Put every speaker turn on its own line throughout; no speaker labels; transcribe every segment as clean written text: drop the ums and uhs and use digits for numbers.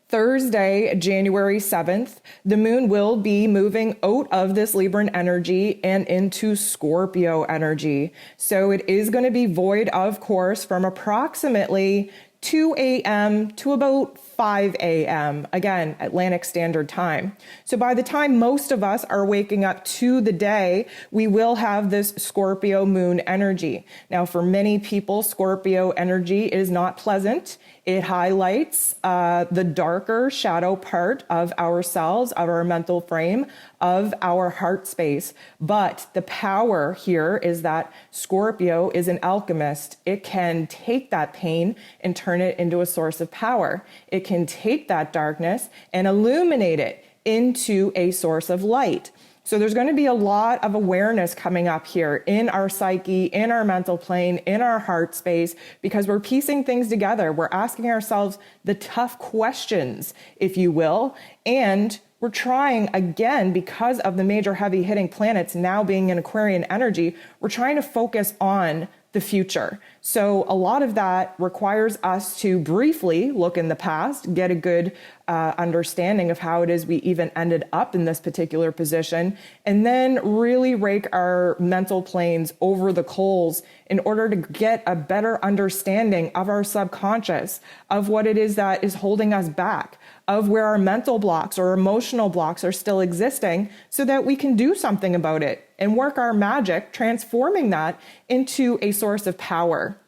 Thursday, January 7th, the moon will be moving out of this Libran energy and into Scorpio energy. So it is going to be void of course from approximately 2 a.m. to about 5 a.m., again, Atlantic Standard Time. So by the time most of us are waking up to the day, we will have this Scorpio moon energy. Now, for many people, Scorpio energy is not pleasant. It highlights the darker shadow part of ourselves, of our mental frame, of our heart space. But the power here is that Scorpio is an alchemist. It can take that pain and turn it into a source of power. It can take that darkness and illuminate it into a source of light. So there's going to be a lot of awareness coming up here in our psyche, in our mental plane, in our heart space, because we're piecing things together. We're asking ourselves the tough questions, if you will, and we're trying, again, because of the major heavy hitting planets now being in Aquarian energy, we're trying to focus on the future. So a lot of that requires us to briefly look in the past, get a good understanding of how it is we even ended up in this particular position, and then really rake our mental planes over the coals in order to get a better understanding of our subconscious, of what it is that is holding us back, of where our mental blocks or emotional blocks are still existing, so that we can do something about it and work our magic, transforming that into a source of power.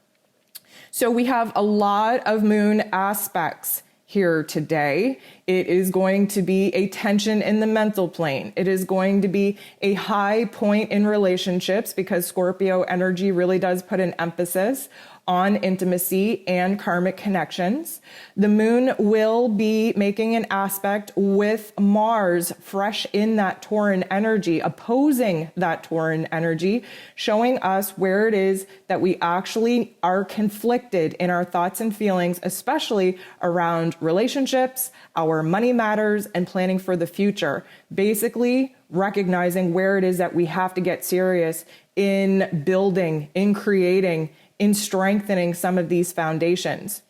So we have a lot of moon aspects here today. It is going to be a tension in the mental plane. It is going to be a high point in relationships, because Scorpio energy really does put an emphasis on intimacy and karmic connections. The moon will be making an aspect with Mars, fresh in that Tauran energy, opposing that Tauran energy, showing us where it is that we actually are conflicted in our thoughts and feelings, especially around relationships, our money matters, and planning for the future. Basically, recognizing where it is that we have to get serious in building, in creating, in strengthening some of these foundations.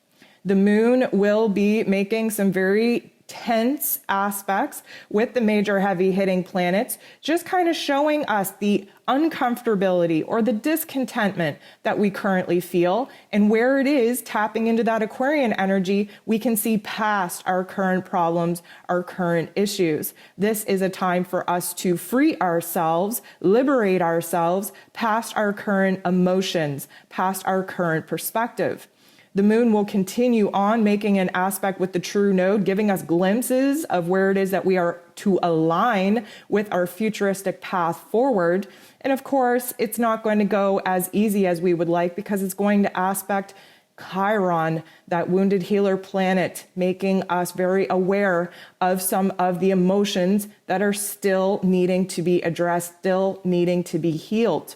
The moon will be making some very tense aspects with the major heavy hitting planets, just kind of showing us the uncomfortability or the discontentment that we currently feel, and where it is tapping into that Aquarian energy, we can see past our current problems, our current issues. This is a time for us to free ourselves, liberate ourselves past our current emotions, past our current perspective. The moon will continue on making an aspect with the true node, giving us glimpses of where it is that we are to align with our futuristic path forward. And of course, it's not going to go as easy as we would like, because it's going to aspect Chiron, that wounded healer planet, making us very aware of some of the emotions that are still needing to be addressed, still needing to be healed.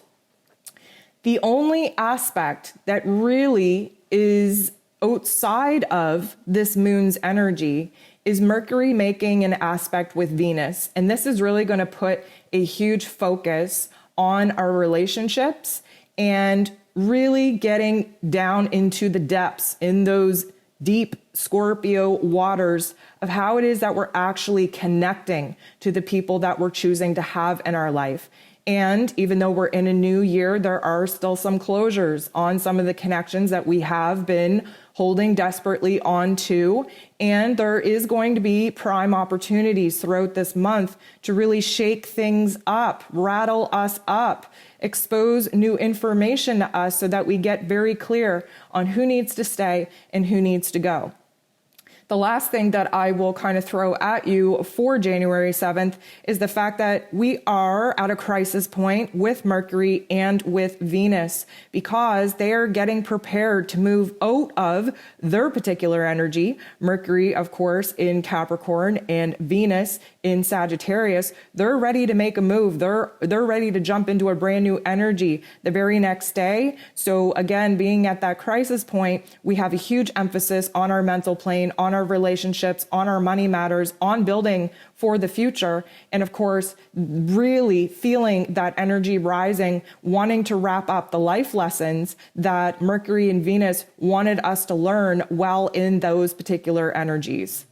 The only aspect that really is outside of this moon's energy is Mercury making an aspect with Venus. And this is really going to put a huge focus on our relationships and really getting down into the depths, in those deep Scorpio waters, of how it is that we're actually connecting to the people that we're choosing to have in our life. And even though we're in a new year, there are still some closures on some of the connections that we have been holding desperately on to. And there is going to be prime opportunities throughout this month to really shake things up, rattle us up, expose new information to us, so that we get very clear on who needs to stay and who needs to go. The last thing that I will kind of throw at you for January 7th is the fact that we are at a crisis point with Mercury and with Venus, because they are getting prepared to move out of their particular energy. Mercury, of course, in Capricorn, and Venus in Sagittarius. They're ready to make a move. They're ready to jump into a brand new energy the very next day. So again, being at that crisis point, we have a huge emphasis on our mental plane, on our relationships, on our money matters, on building for the future. And of course, really feeling that energy rising, wanting to wrap up the life lessons that Mercury and Venus wanted us to learn while in those particular energies.